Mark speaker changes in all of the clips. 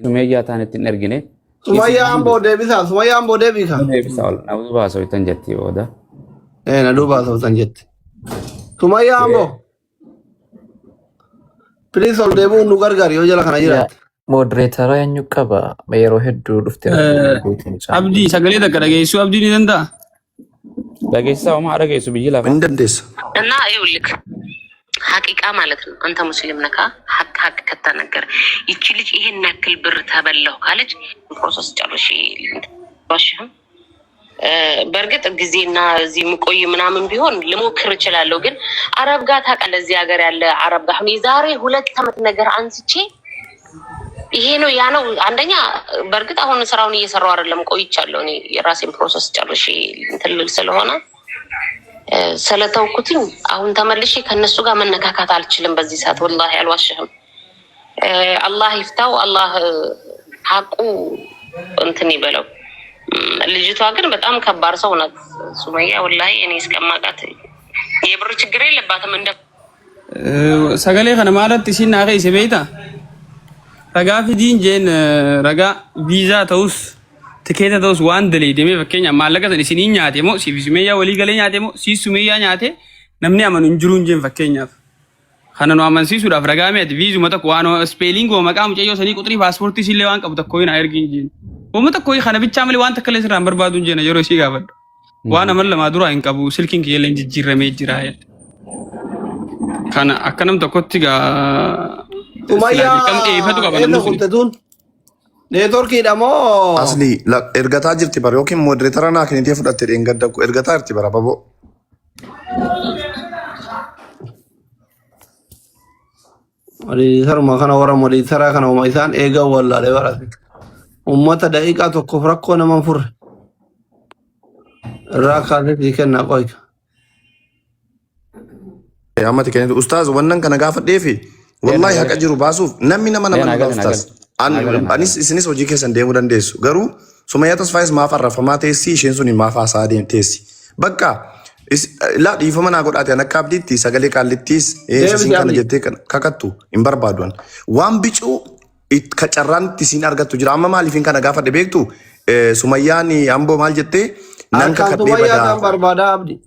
Speaker 1: Sumayyaa taanettiin ergine.
Speaker 2: Sumayyaan boodee biika.
Speaker 1: Deebisa ol na'uu baasoo itti jetti booda.
Speaker 2: Na duuba san jetti. Sumayyaan boo. Please ol deebi'uun nu gargaari yoo jala kana jiraate.
Speaker 3: Moderator eenyu qaba yeroo hedduu dhufte.
Speaker 4: Abdii sagalee takka dhageessuu abdii ni danda'a?
Speaker 1: Dhageessisaa homaa dhageessu biyyi lafa.
Speaker 2: Hin dandeessa.
Speaker 5: እና ይኸውልህ ሀቂቃ ማለት ነው። አንተ ሙስሊም ነካ ሀቅ ከተነገረ ይቺ ልጅ ይሄን ያክል ብር ተበላሁ ካለች ፕሮሰስ ጨርሼ ዋሽም በእርግጥ ጊዜና እዚህ ምቆይ ምናምን ቢሆን ልሞክር እችላለሁ። ግን አረብ ጋር ታውቃለህ፣ እዚህ ሀገር ያለ አረብ ጋር ሁኔ ዛሬ 2 ዓመት ነገር አንስቼ ይሄ ነው ያ ነው። አንደኛ በእርግጥ አሁን ስራውን እየሰራው አይደለም፣ ቆይቻለሁ። እኔ የራሴን ፕሮሰስ ጨርሼ እንትልል ስለሆነ ስለተውኩትኝ አሁን ተመልሼ ከነሱ ጋር መነካካት አልችልም በዚህ ሰዓት። ወላሂ አልዋሽህም። አላህ ይፍታው፣ አላህ ሐቁ እንትን ይበለው። ልጅቷ ግን በጣም ከባድ ሰው ናት ሱመያ። ወላሂ እኔ እስከማውቃት የብር ችግር የለባትም። እንደ
Speaker 4: ሰገሌ ከነ ማለት ሲና ከይስ ቤታ ረጋ ፊዲን ጄን ረጋ ቪዛ ተውስ ትኬተ ተውስ ዋን ደሌ ደሜ ፈከኛ ማለቀት ሲኒ ኛቴ ሞ ሲቪሱመያ ወሊ ገለ ኛቴ ሞ ሲሱመያ ኛቴ ነምኒ አመኑ እንጅሩን ጄን ፈከኛ ከነኑ አመንሲ ሱዳፍ ረጋሜት ቪዙ መተክ ዋኖ ስፔሊንግ ወመቃም ጨዮ ሰኒ ቁጥሪ ፓስፖርት ሲሌዋን ቀብተ ኮይና አይርጊን ጄን ወመተክ ኮይ ከነ ብቻ ምሊ ዋን ተከለ ስራ በርባዱን ጄን የሮ ሲጋበድ ዋና መለ ማዱራ አይንቀቡ ስልኪንክ የለን ጅጅረሜ ጅራየ ከነ አከነም ተኮቲጋ
Speaker 2: Sumayyaa neetworkii dhamoo
Speaker 6: asli ergataa jirti bara yookiin modereetara naa kennitee fudhatte dheengadda ergataa jirti bara baboo.
Speaker 2: Modereetaruma kana warra modereetaraa kana uma isaan eegan wallaalee barate. Uummata daqiiqaa tokkoof rakkoo nama furre. Irraa kaasetii kennaa qoyka.
Speaker 6: Ammati kennitu ustaaz wannan kana gaafadheefi wallahi haqa jiru baasuuf namni nama ustaaz. Anis isinis hojii keessan deemuu dandeessu. Garuu Sumayyaa Tasfaayis maaf arrafamaa teessi isheen suni maaf haasaa teessi. Bakka laa dhiifama naa godhaate an akka abdiitti sagalee qaallittiis isin kana jettee kakattu hin barbaaduan. Waan bicuu kacarraan itti isin argattu jira. Amma maaliifin kana gaafadhe beektu Sumayyaan amboo maal jettee nan kakadhee
Speaker 2: barbaadaa abdi.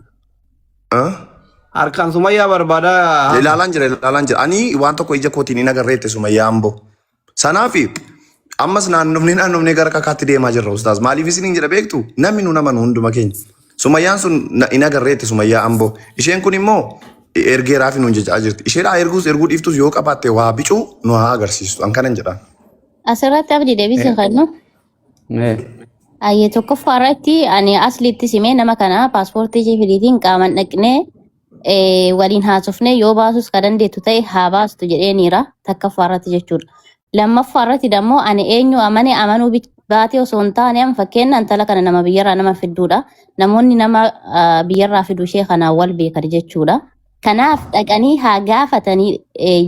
Speaker 2: Harkaan Sumayyaa barbaadaa.
Speaker 6: Ilaalaan jira. Ani waan tokko ija kootiin hin agarreette Sumayyaa amboo. Sanaafi ammas naannofnee gara kakaatti deemaa jirra ustaaz. Maaliif isin jedha beektu namni nu nama nu hunduma keenya. Sumayyaan sun hin agarreette Sumayyaa amboo. Isheen kun immoo ergeeraaf nu jechaa jirti. Isheedhaa erguu dhiiftus yoo qabaatte waa bicuu nu haa agarsiistu. An kanan jedha.
Speaker 7: Asirratti abdii deebisee kannu. Ayyee tokkoffaa irratti ani asliitti simee nama kana paaspoortii fidiitiin qaaman dhaqnee waliin haasofnee yoo baasus ka dandeettu ta'e haa baastu jedheeniira takkaffaa irratti jechuudha. Lammaffaa irratti dammoo ani eenyu amane amanuu baatee osoo hin taane amma fakkeenya intala kana nama biyyarraa nama fiduudha. Namoonni nama biyyarraa fiduu ishee kanaan wal beekan jechuudha. Kanaaf dhaqanii haa gaafatanii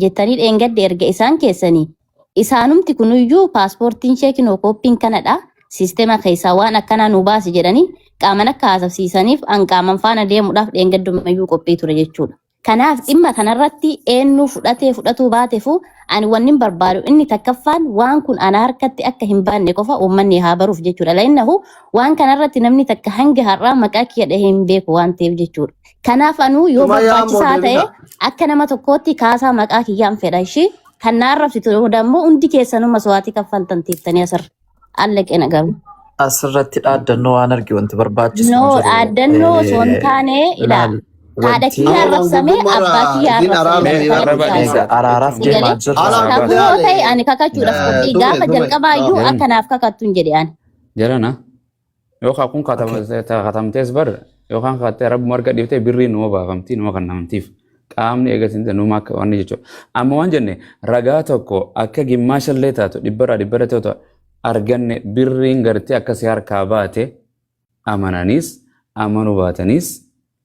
Speaker 7: jettanii dheengadde erga isaan keessanii isaanumti kunuyyuu paaspoortiin ishee kinoo kooppiin kanadha. Sisteema keessaa waan akkanaa nu baasi jedhanii qaaman akka haasofsiisaniif an qaaman faana deemuudhaaf dheengaddumayyuu qophii ture jechuudha. Kanaaf dhimma kanarratti eenyu fudhatuu baateefu ani wannin barbaadu inni takkaffaan waan kun ana harkatti akka hin baanne qofa uummanni haa baruuf jechuudha. Lainnahu waan kanarratti namni takka hanga har'aa maqaa kiyya dhahee hin beeku waan ta'eef jechuudha. Kanaaf anuu yoo barbaachisaa ta'e akka nama tokkootti kaasaa maqaa kiyyaan fedha ishee kan na arrabsitu dammoo hundi keessanuu maswaatii kaffaltan tiiftanii asirra. Allaqee nagamu.
Speaker 3: Asirratti dhaaddannoo waan argi wanti barbaachisu.
Speaker 7: No, dhaaddannoo osoo hin taane ilaala. Haadha kiyyaa arrabsamee abbaa kiyyaa arrabsamee.
Speaker 3: Araaraaf deemaa jirra.
Speaker 7: Kakuu ta'e ani kakachuudhaaf qophii gaafa jalqabaayyuu akkanaaf kakattu hin jedhe ani.
Speaker 1: Jarana yookaan kun katamtees bar yookaan kattee rabbi marga dhiiftee birrii numa baafamtii numa kan namtiif. Qaamni eegatiin numa akka waan jechuudha. Amma waan jenne ragaa tokko akka gimmaashallee taatu dhibbarraa ta'u arganne birriin gartee akkasii harkaa baate amananiis amanuu baatanis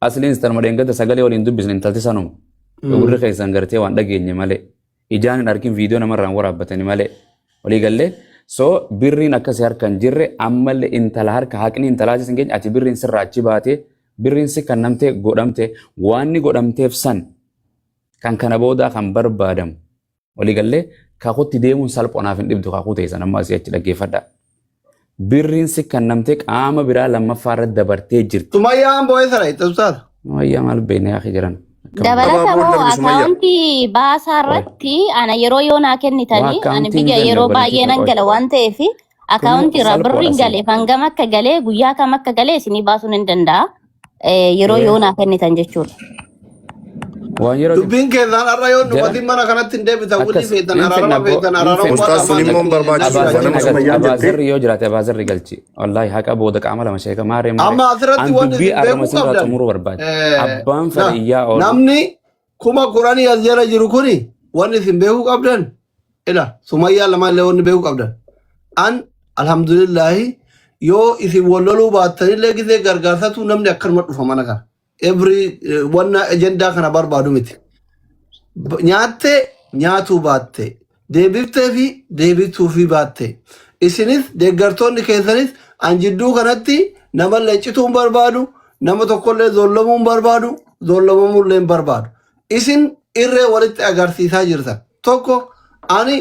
Speaker 1: asliin istaan dheengadda sagalee waliin dubbisne intalti sanuma. Gurri keessan gartee waan dhageenye malee ijaan hin argin viidiyoo namarraan waraabbatanii malee walii gallee so birriin akkasii harkaan jirre ammallee intala harka haqni intalaatis hin geenye ati birriin sirraa achi baatee birriin si kan namtee godhamte waan ni godhamteef san kan kana boodaa kan barbaadamu walii gallee kakutti deemuun salphonaaf hin dhibdu kakuu teessan amma asii achi dhaggeeffadha. Birriin si kannamtee qaama biraa lammaffaa irratti dabartee jirti.
Speaker 2: Sumayyaan boo'ee sana itti ustaata.
Speaker 1: Sumayyaa maal beeknee yaa jiran.
Speaker 7: Dabalata moo akaawuntii baasaa irratti ana yeroo yoo naa kennitanii ani biyya yeroo baay'ee nan gala waan ta'eef akaawuntii irraa birriin galee hangam akka galee guyyaa kam akka galee isinii baasuun hin danda'a. Yeroo yoo naa kennitan jechuudha.
Speaker 2: Dubbiin keessaan har'a yoo dhufatiin mana kanatti hin deebitan wulii feetan araarama feetan araarama
Speaker 6: Ustaas sun immoo barbaachisaa ganama Sumayyaan jettee.
Speaker 1: Abaazirri yoo jiraate abaazirri galchi. Wallaahi haqa booda qaama lama sheeka maaree maaree.
Speaker 2: Amma asirratti wanti
Speaker 1: dubbii
Speaker 2: isin beekuu
Speaker 1: arrama sirraa xumuruu barbaade. Abbaan fadhiyyaa oolu.
Speaker 2: Namni 10,000 as jala jiru kuni wanni isin beekuu qabdan. Ila Sumayyaa lamallee wanni beekuu qabdan. An alhamdulillahi yoo isin walloluu baattanillee gisee gargaarsatu namni akkanuma dhufa mana kana. Every wanna agenda kana barbaadu miti. Nyaatte nyaatuu baatte. Deebiftee fi deebituu fi baatte. Isinis deeggartoonni keessanis an jidduu kanatti nama leencituu hin barbaadu, nama tokkollee zollamuu hin barbaadu, zollamuullee hin barbaadu. Isin irree walitti agarsiisaa jirtan. Tokko ani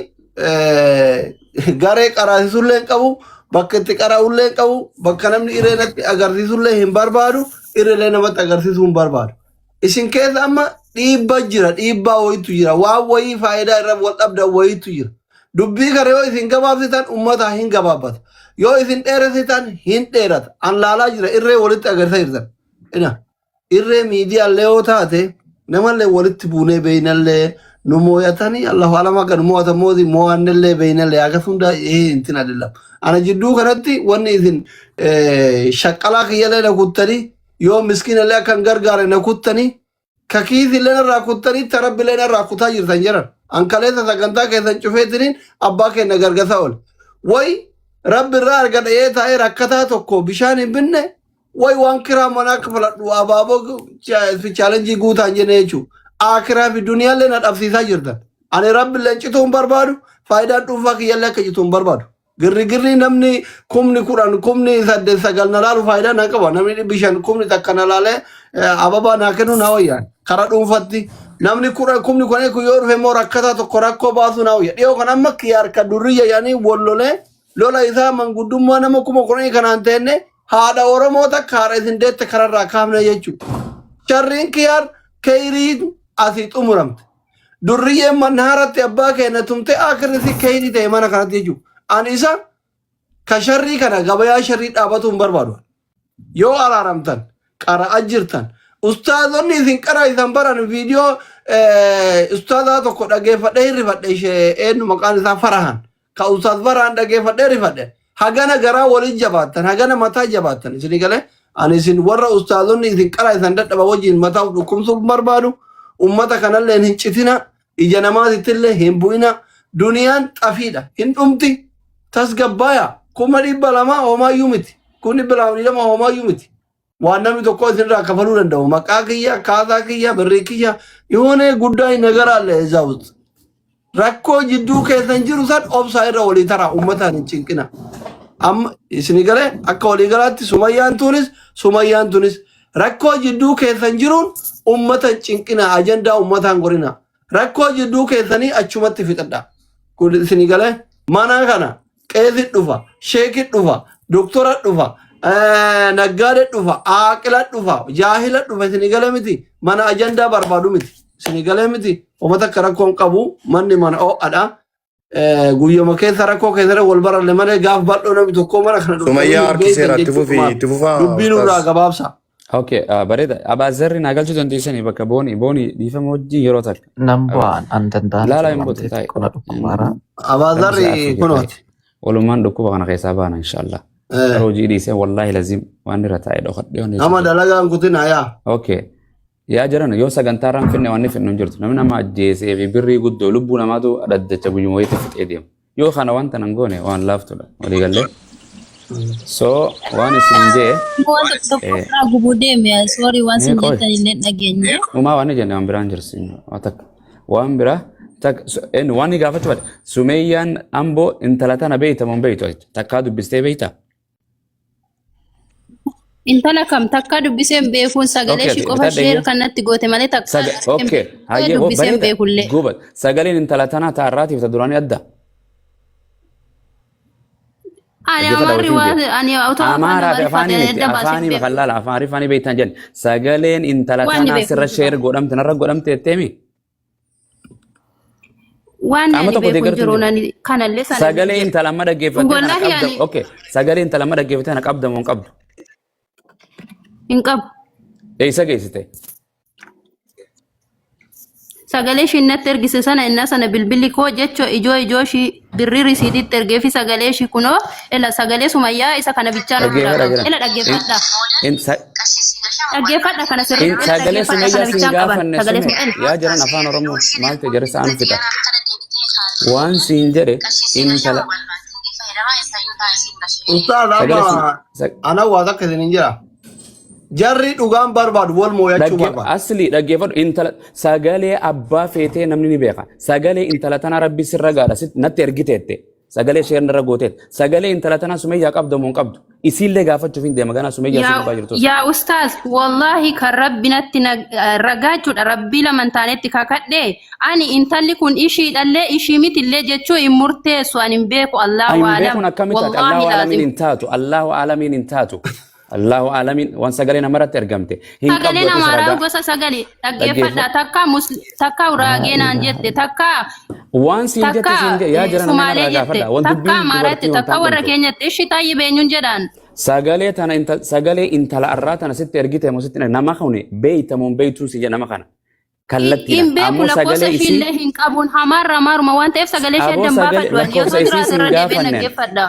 Speaker 2: garee qaraasisullee hin qabu, bakka itti qara'ullee hin qabu, bakka namni irree natti agarsiisullee hin barbaadu. Irree namatti agarsiisuu hin barbaadu. Isin keessa amma dhiibbaa jira, dhiibbaa wayiitu jira, waan wayii faayidaa irra wal dhabdan wayiitu jira. Dubbii kana yoo isin gabaabsitan uummata hin gabaabbata. Yoo isin dheeressitan hin dheerata. An laalaa jira irree walitti agarsiisaa jirtan. Irree miidiyaallee yoo taate namallee walitti buunee beeynallee nu mooyatanii Allahu alama kan moo'atan moo'annellee beeynallee akkasuma hintin adillam. Ana jidduu kanatti wanni isin shaqqalaa kiyyallee na kuttanii yoo miskiinallee akkan gargaare na kuttanii kakiisillee narraa kuttanii tarabbilee narraa kutaa jirtan jiran. Ankaleessa sagantaa keessan cufeetiniin abbaa keenya gargasa oole. Way rabbi irraa argata ee taa'ee rakkataa tokko bishaan hin binne way waan kiraa manaa akka filadhu abaaboo chaalenjii guutaan jenne jechuudha. Akiraa fi duniyaallee na dhabsiisaa jirtan. Ani rabbi leencituu hin barbaadu faayidaan dhuunfaa kiyyallee akka jitu hin barbaadu. Girri namni kumni 10 kumni 8 na laalu faayidaa na qaba. Namni 5 kumni takka na laalee ababaa naa kennu na wayyaa. Karaa dhuunfaatti namni kumni kun yoo dhufe immoo rakkataa tokko rakkoo baasuu na wayyaa. Dhiyoo kan amma kiyyaar ka durriyya yaanii wallolee lola isaa manguddummaa nama 10,000 kanaan teenne haadha Oromoo takka haadha isin deette kararraa kaafne jechuudha. Sharriin kiyyaar keeyriin asii xumuramte. Durriyyeen mannaaratti abbaa keenya tumte akirrisi keeyrii ta'e mana kanatti jechuudha. Ani isa ka sharrii kana gabayaa sharrii dhaabatu hin barbaadu. Yoo araaramtan qara'aa jirtan ustaazonni isin qaraa isan baran viidiyoo ustaazaa tokko dhageeffadhee hirrifadhe ishee eenyu maqaan isaa Farahan. Ka ustaaz Farahan dhageeffadhee hirrifadhe. Hagana garaa waliin jabaattan hagana mataa jabaattan isin galee ani isin warra ustaazonni isin qaraa isan dadhaba wajjin mataa dhukkubsuuf barbaadu ummata kanallee hin citina ija namaatittillee hin bu'ina duniyaan xafiidha hin dhumti. Tasgabbaaya 200 homaayyuu miti. 200 homaayyuu miti. Waan namni tokko isinirraa kafaluu danda'u. Maqaa kiyya, kaasaa kiyya, birrii kiyya yoone guddaa hin agaraalle ezaawut. Rakkoo jidduu keessan jiru san obsaa irra walii taraa uummataan hin cinqina. Amma isin galee akka walii galaatti Sumayyaan tunis rakkoo jidduu keessan jiruun uummata hin cinqina ajandaa uummataan gorina. Rakkoo jidduu keessanii achumatti fixadha. Kun isin galee mana kana qeesi dhufa, sheeki dhufa, doktora dhufa, naggaade dhufa, aaqila dhufa, jaahila dhufa isin galee miti. Mana ajandaa barbaadu miti. Isin galee miti. Uummata akka rakkoon qabu manni mana ho'adha. Guyyama keessa rakkoo keessatti wal baralle malee gaaf bal'oo namni tokko mana kana dhufa.
Speaker 6: Sumayyaa harki seera itti fufaa.
Speaker 2: Dubbiin irraa gabaabsa.
Speaker 1: Okay, bareeda. Abaazarri naa galchuu dandeessanii bakka boonii dhiifama wajjin yeroo takka.
Speaker 3: Nambaan an danda'an.
Speaker 1: Laala hin boote taa'e.
Speaker 2: Abaazarri kunooti.
Speaker 1: Walumaan dhukkuba kana keessaa baana inshallah. Hojii dhiisee wallaahi lazim waan irra taa'e dhokadhee.
Speaker 2: Nama dalagaan kutina yaa.
Speaker 1: Okay. Yaa jiran yoo sagantaarraan finne waan finnu hin jirtu. Namni nama ajjeesee fi birrii guddoo lubbuu namaatu adaddacha guyyuma wayiitti fixee deema. Yoo kana wanta nan goone waan laaftudha. Walii gallee. So waan isin jee. Umaa waan jenne waan biraan jirsi. Waan biraa. En waan gaafachuu bade. Sumeyyaan amboo intala tana beeyta mon beeytu takkaa dubbistee beeyta.
Speaker 7: intala kam takka dubbiseen beekuun sagalee
Speaker 1: Okay,
Speaker 7: ishii qofa
Speaker 1: bitadhe
Speaker 7: ishee
Speaker 1: iyyuu.
Speaker 7: kanatti goote malee takka
Speaker 1: Okay, hayyee
Speaker 7: dubbiseen
Speaker 1: bareeda.
Speaker 7: beekullee.
Speaker 1: Gubat. Sagaleen intala tanaa taarraatiif ta duraanii adda.
Speaker 7: Ani
Speaker 1: Dhaggeeffadha
Speaker 7: amarri
Speaker 1: wajjin
Speaker 7: waa ani utoo
Speaker 1: Amaaraa fi
Speaker 7: afaan
Speaker 1: afaanii miti.
Speaker 7: adda baasee
Speaker 1: Afaanii
Speaker 7: beeku.
Speaker 1: makallaala. Afaan rifaanii beektan jenni. Sagaleen intala
Speaker 7: Waan ni
Speaker 1: tanaa
Speaker 7: beeku
Speaker 1: sirra
Speaker 7: jira.
Speaker 1: sheer godhamte narra godhamte jetteemi.
Speaker 7: Waan
Speaker 1: Amma
Speaker 7: ani
Speaker 1: tokko
Speaker 7: beeku
Speaker 1: deeggartu
Speaker 7: jiru
Speaker 1: jira.
Speaker 7: nani kanallee sana
Speaker 1: Sagalee intala amma dhaggeeffattee kana
Speaker 7: Wallahi
Speaker 1: qabda.
Speaker 7: ani
Speaker 1: Okay. Sagalee intala amma dhaggeeffattee kana qabda moo hin qabdu?
Speaker 7: hin qabu.
Speaker 1: Eessa geessite?
Speaker 7: Sagalee ishii natti ergise sana innaa sana bilbilli koo jecho ijoo ishii birrii risiititti ergee fi sagalee ishii kunoo ila sagalee sumayyaa isa kana bichaa nu
Speaker 1: Dhaggeeffadha
Speaker 7: fudhata.
Speaker 1: jira.
Speaker 7: Ila dhaggeeffadha. Dhaggeeffadha kana
Speaker 1: In
Speaker 7: sirriitti ila
Speaker 1: sagalee
Speaker 7: dhaggeeffadha
Speaker 1: sumayyaa
Speaker 7: kana
Speaker 1: siin
Speaker 7: bichaan qaban.
Speaker 1: gaafanne
Speaker 7: Sagalee
Speaker 1: sume
Speaker 7: sumayyaa.
Speaker 1: yaa jiran afaan oromoo maal ta'e jara isaan fida. Waan siin jedhe intala
Speaker 2: Ustaz
Speaker 1: sagalee
Speaker 2: amma ana waa takka isin jira. Jarri dhugaan barbaadu wal moo'achuu barbaadu.
Speaker 1: asli dhaggeeffadhu intala sagalee abbaa feetee namni ni beeka. Sagalee intala tana rabbi sirra gaadha natti ergiteette. Sagalee ishee irra gooteette. Sagalee intala tana sumayyaa qabda moo hin qabdu? Isiillee gaafachuuf hin deema ganaa sumayyaa siin qabaa jirtu.
Speaker 7: Yaa ustaaz wallahi kan rabbi natti ragaachuudha rabbii laman taanetti kakadhe ani intalli kun ishii dhallee ishii mitillee jechuu hin murteessu ani hin beeku Allahu
Speaker 1: Ayin
Speaker 7: aalam
Speaker 1: beekun akkamitti ati
Speaker 7: wallahi
Speaker 1: Allahu alamin
Speaker 7: laazim
Speaker 1: hin taatu. Allahu alamin hin taatu. Allahu alamin waan sagalee namarratti ergamte. Hin
Speaker 7: sagalee
Speaker 1: qabdu
Speaker 7: namaraa
Speaker 1: ragaa.
Speaker 7: gosa sagalee dhaggeeffadha takka uraagee naan jette takka
Speaker 1: Waan siin jette siin jette yaa jiran nama
Speaker 7: sumaalee
Speaker 1: ragaa
Speaker 7: jette
Speaker 1: fadha. Waan
Speaker 7: takka
Speaker 1: dubbiin
Speaker 7: amaaraatti
Speaker 1: dubartii
Speaker 7: takka
Speaker 1: waan
Speaker 7: warra
Speaker 1: taa'amtu.
Speaker 7: keenyatti ishii taayyi beenyuun jedhaan
Speaker 1: Sagalee tana sagalee intala arraa tana sitti ergite moo sitti nama kuni beeytamuun beeytuun si jedha nama kana. Kallattiidha.
Speaker 7: hin beeku
Speaker 1: Ammoo
Speaker 7: lakkoofsa
Speaker 1: sagalee isii
Speaker 7: ishiillee hin qabuun hamaarra maaruma waan ta'eef sagalee ishee
Speaker 1: aboo
Speaker 7: addan
Speaker 1: sagalee
Speaker 7: baafadhu ani yoo
Speaker 1: lakkoofsa isii
Speaker 7: duraa
Speaker 1: siin
Speaker 7: irra deebiin
Speaker 1: gaafanneen.
Speaker 7: dhaggeeffadha.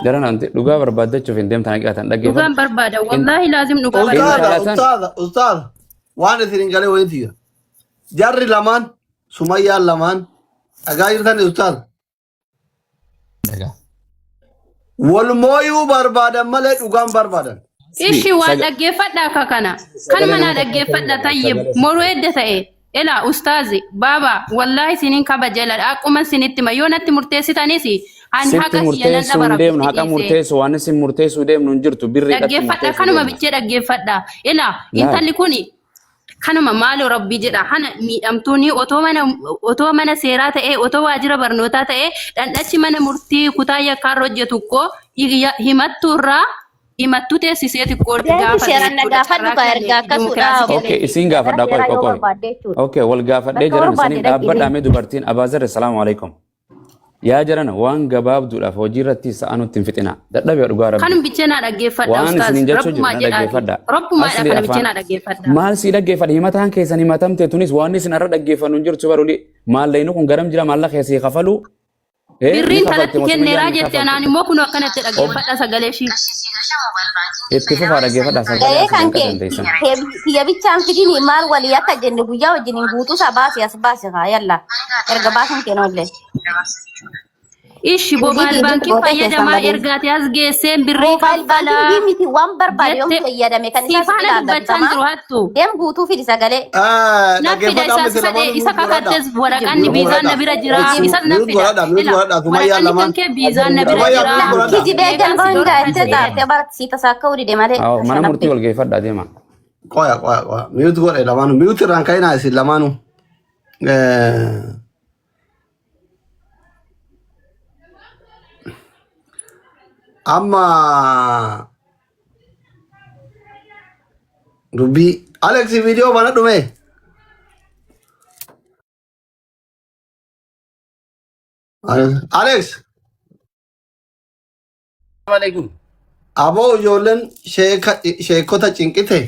Speaker 1: Jaran anti dhugaa barbaaddachuuf hin deemtan haqatan dhaggeeffadhu.
Speaker 7: Dhugaan barbaada wallahi laazim dhugaa
Speaker 1: Intala
Speaker 7: barbaada.
Speaker 1: tan-
Speaker 2: Ustaz waan isin hin galee wayiiti jira. Jarri lamaan sumayyaan lamaan dhagaa jirtan ustaz. Wal mooyuu barbaadan malee dhugaan barbaadan.
Speaker 7: Ishi waan dhaggeeffadha akka kana. Kan mana dhaggeeffadha tayyib moruu edda ta'e. Ela ustaazi baaba wallahi sinin kabajela akkuma sinitti ma yoo natti murteessitanis ani
Speaker 1: Sitti
Speaker 7: haqa kiyyanan
Speaker 1: murteessuu hin
Speaker 7: dabara.
Speaker 1: deemnu haqa murteessu waan isin murteessuu deemnu hin jirtu birrii dhatti
Speaker 7: Dhaggeeffadha
Speaker 1: murteessuu
Speaker 7: kanuma
Speaker 1: deemnu.
Speaker 7: bichee dhaggeeffadha. Ela intalli kuni kanuma maali rabbii jedha hana miidhamtuuni otoo mana seeraa ta'e otoo waajjira barnootaa ta'e dhandhachi mana murtii kutaa yakkaan hojjetu ko himattuurraa himattuu teessisee xiqqoodhi
Speaker 8: Deebi seeraan na gaafadhu ka erga akkasuudha.
Speaker 1: Okay, isin gaafadha qoy qoy. Okay, wal gaafadhee jiran isiniin dhaabbadhaame dubartiin Abaazar salaamu alaikum. Yaa jiran waan gabaabduudhaaf hojii irratti sa'aa nutti hin fixina. Dadhabee dhugaa rabbi.
Speaker 7: Kanum bichee naa dhaggeeffadha
Speaker 1: Waan
Speaker 7: ustaaz.
Speaker 1: isiniin jechuu jiru
Speaker 7: Rabbumaa
Speaker 1: na
Speaker 7: jedhaati.
Speaker 1: dhaggeeffadha.
Speaker 7: Rabbumaadha
Speaker 1: Asli
Speaker 7: kana bichee naa
Speaker 1: afaan
Speaker 7: dhaggeeffadha.
Speaker 1: maal si dhaggeeffadha himataan keessan himatamte tunis waan isin irra dhaggeeffannu hin jirtu baruli maallayni kun garam jira maalla keessii kafalu.
Speaker 7: Birriin kanatti kenneeraa jette anaan immoo kun akkanatti dhaggeeffadha sagalee ishii.
Speaker 1: Itti fufaa dhaggeeffadha sagalee
Speaker 8: Gahee kan
Speaker 1: asiin
Speaker 8: kee
Speaker 1: qasanteessan.
Speaker 8: kiyya bichaan fidini maal walii akka jenne guyyaa wajjiniin guutuu isaa baase as baase haa yalla erga baasan kenollee.
Speaker 7: Ishi mobaayil baankii fayyadamaa ergaatee as geesseen birrii
Speaker 8: Moobaayil baankii
Speaker 7: kaffalaa.
Speaker 8: miti waan barbaade yoom
Speaker 7: Jette
Speaker 8: fayyadame kan isaa
Speaker 7: siifaana dubbachaa jiru hattu.
Speaker 8: Deem guutuu fidi sagalee.
Speaker 7: Naffida isaas sadee isa kakattes waraqaanni biizaan na bira jira. Isas naffida. Waraqaanni kan kee biizaan na bira jira.
Speaker 8: Kijibee galma hundaa itti taate bara siita saakka udide malee.
Speaker 1: Mana murtii wal geeffadha deema.
Speaker 2: Qoya. Miyuutu godhe lamaanu. Miyuutu irraan ka'inaa isin lamaanu. Amma dubbii Alex viidiyoo mana dhume. Alex
Speaker 4: Alaikum.
Speaker 2: aboo ijoolleen sheekota cinqite.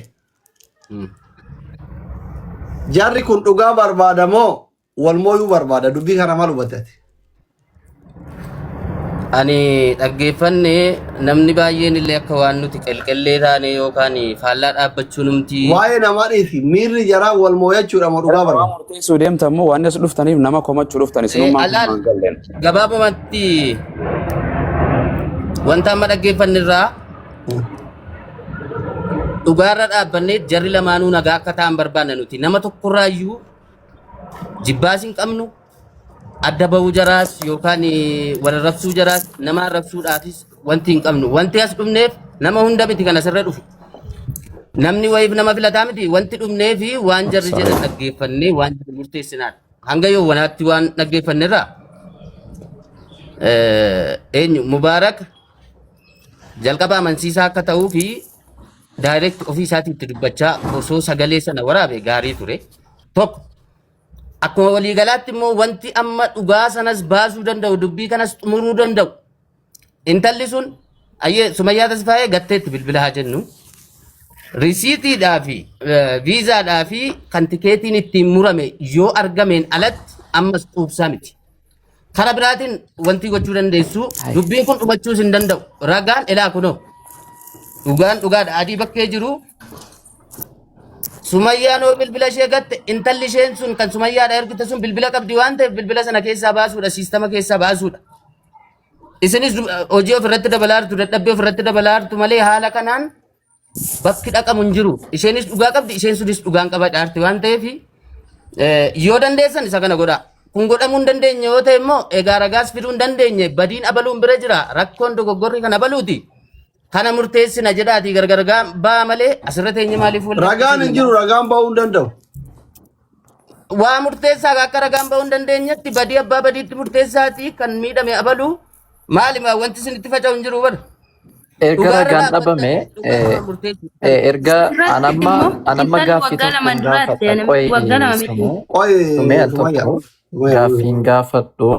Speaker 2: Jarri kun dhugaa barbaada moo wal mooyuu barbaada? Dubbii kana maal hubattati?
Speaker 9: Ani dhaggeeffanne namni baay'een illee akka waan nuti qelqellee taane yookaan faallaa dhaabbachuu numti
Speaker 2: Waa'ee namaa dhiisi. Miirri jaraa wal mooyachuudha moo dhugaa barbaada?
Speaker 1: Murteessuu deemtan moo waan as dhuftaniif nama komachuu dhuftan isinummaa
Speaker 9: alaal
Speaker 1: hin galleen.
Speaker 9: gabaabumatti wanta amma dhaggeeffanne irraa dhugaarra dhaabbannee jarri lamaanuu nagaa akka ta'an barbaanna nuti nama tokkorraayyuu jibbaas hin qabnu adda bahuu jaraas yookaan wal arrabsuu jaraas nama arrabsuudhaafis wanti hin qabnu. Wanti as dhumneef nama hunda miti kan asirra dhufu. Namni wayiif nama filataa miti wanti dhumneefi waan jarri jedhan dhaggeeffannee waan jarri murteessinaadha. Hanga yoo wanaatti waan dhaggeeffannerraa eenyu Mubaarak jalqaba amansiisaa akka ta'uu fi direct ofii isaatii itti dubbachaa osoo sagalee sana waraabe gaarii ture. Tokko akkuma waliigalaatti immoo wanti amma dhugaa sanas baasuu danda'u dubbii kanas xumuruu danda'u intalli sun ayyee Sumayyaa Tasfaayee gatteetti bilbila haa jennu. Risiitiidhaa fi viizaadhaa fi kan tikeetiin ittiin murame yoo argameen alatti ammas quubsaa miti. Kara biraatiin wanti gochuu dandeessu dubbiin kun dhumachuus hin danda'u. Ragaan elaa kunoo dhugaan dhugaadha adii bakkee jiru. Sumayyaan oo bilbila ishee gatte intalli isheen sun kan Sumayyaadha ergite sun bilbila qabdi waan ta'eef bilbila sana keessaa baasuudha siistama keessaa baasuudha. Isinis hojii ofirratti dabalaa jirtu dadhabbii ofirratti dabalaa jirtu malee haala kanaan bakki dhaqamu hin jiru. Isheenis dhugaa qabdi isheen sunis dhugaan qaba dhaarti waan ta'eef yoo dandeessan isa kana godhaa. Kun godhamuu hin dandeenye yoo ta'e immoo egaa ragaas fiduu hin dandeenye badiin abaluun bira jira rakkoon dogoggorri kan abaluuti. Kana murteessina jedhaati gargar baa malee asirra teenye maaliif wal
Speaker 2: ragaan hin jiru ragaan ba'uu hin danda'u.
Speaker 9: Waa murteessaa akka ragaan ba'uu hin dandeenyetti badii abbaa badiitti murteessaati kan miidhame abalu maali wanti isin itti faca'u hin jiru bara.
Speaker 3: Erga ragaan dhabame erga anamma gaaffii tokko gaaffiin gaafadhu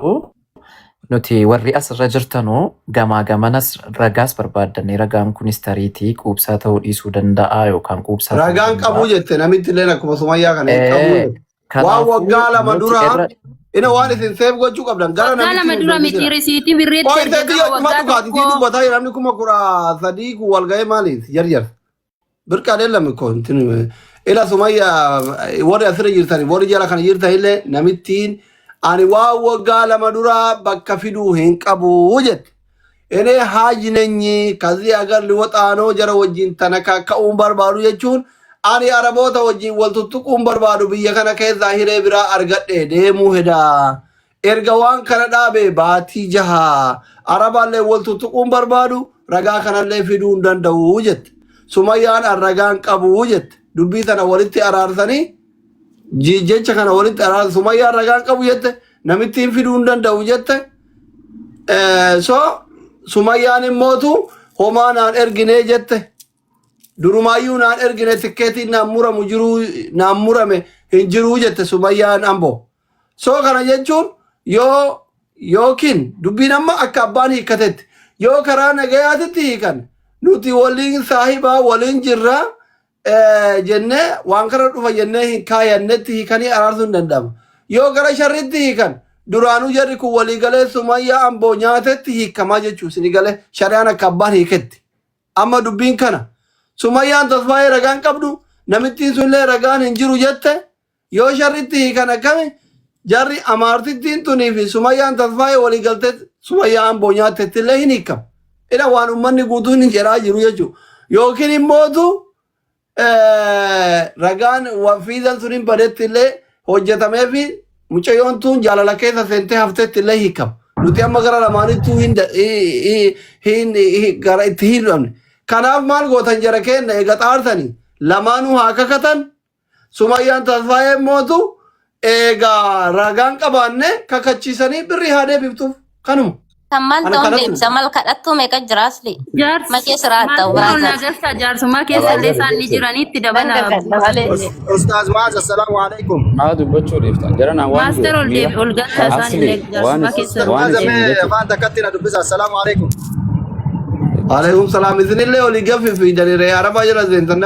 Speaker 3: nuti warri asirra jirtanuu gamaa gamanas ragaas barbaaddanne ragaan kunis tariitii quubsaa ta'uu dhiisuu danda'a yookaan quubsaa
Speaker 2: ragaan qabuu jette namitti illee akkuma Sumayyaa kana qabu waan waggaa lama dura ina waan isin seef gochuu qabdan gara
Speaker 8: namitti lama dura miti risiitii birreetti
Speaker 2: dubbataa namni kuma kura sadii kun wal ga'ee maaliif jarjar birqaalee lama koontin ila Sumayyaa warri asirra jirtani warri jala kana jirtan illee namittiin ani waan waggaa lama dura bakka fiduu hin qabu jette ene haajinenyi kazi agar liwaxaanoo jara wajjin tana ka'uun barbaadu jechuun ani araboota wajjin wal tuttuquun barbaadu biyya kana keessaa hiree biraa argadhe deemuu hedaa erga waan kana dhaabe baatii jaha arabaallee wal tuttuquun barbaadu ragaa kanallee fiduu hin danda'u jette Sumayyaan ragaan qabu jette dubbii tana walitti araarsanii jecha kana walitti araarsa Sumayyaan ragaan qabu jette namittiin fiduu hin danda'u jette so Sumayyaan immootu homaa naan erginee jette durumaayyuu naan ergine tikkeetiin naan muramu jiruu naan murame hin jiruu jette Sumayyaan ambo so kana jechuun yookiin dubbiin amma akka abbaan hiikatetti yoo karaa nagayaatitti hiikan nuti waliin saahibaa waliin jirra jenne waan kana dhufa jennee hin kaayannetti hiikanii araarsuun hin danda'amu yoo gara sharritti hiikan duraanuu jarri kun waliigalee Sumayyaa amboo nyaatetti hiikamaa jechuun sinigalee shari'aan akka abbaan hiiketti amma dubbiin kana Sumayyaan Tasfaayee ragaan qabdu namittiin sunillee ragaan hin jiru jette yoo sharritti hiikan akkami jarri amaartittiin tunii fi Sumayyaan Tasfaayee waliigaltee Sumayyaa amboo nyaatetti illee hin hiikamu ila waan ummanni guutuun hin jedhaa jiru jechuudha yookiin immootu ragaan fiizan suniin badetti illee hojjetamee fi mucayyoon tun jaalala keessa seentee haftetti illee hiikamu nuti amma gara lamaanittuu gara itti hin dhabne kanaaf maal gootan jara kenna eega xaarsanii lamaanuu haa kakatan Sumayyaan Tasfaayee mootu eega ragaan qabaanne kakachiisanii birrii haa deebiftuuf kanuma.
Speaker 8: Sammal tahun deebisa mal kadhattu meeqa jira asli makee siraa ta'u
Speaker 10: nagarsa jaarsummaa keessa illee isaan ni jiranitti dabala
Speaker 6: Ustaaz Maaz assalamu alaikum
Speaker 1: maa dubbachuu dhiiftan jarana waan
Speaker 10: maaster ol gata isaan illee jaarsummaa keessa
Speaker 6: waan takkatti na dubbisa assalamu alaikum
Speaker 2: Alaikum salam isinillee olii gaffi fi dariiree arabaa jala seentan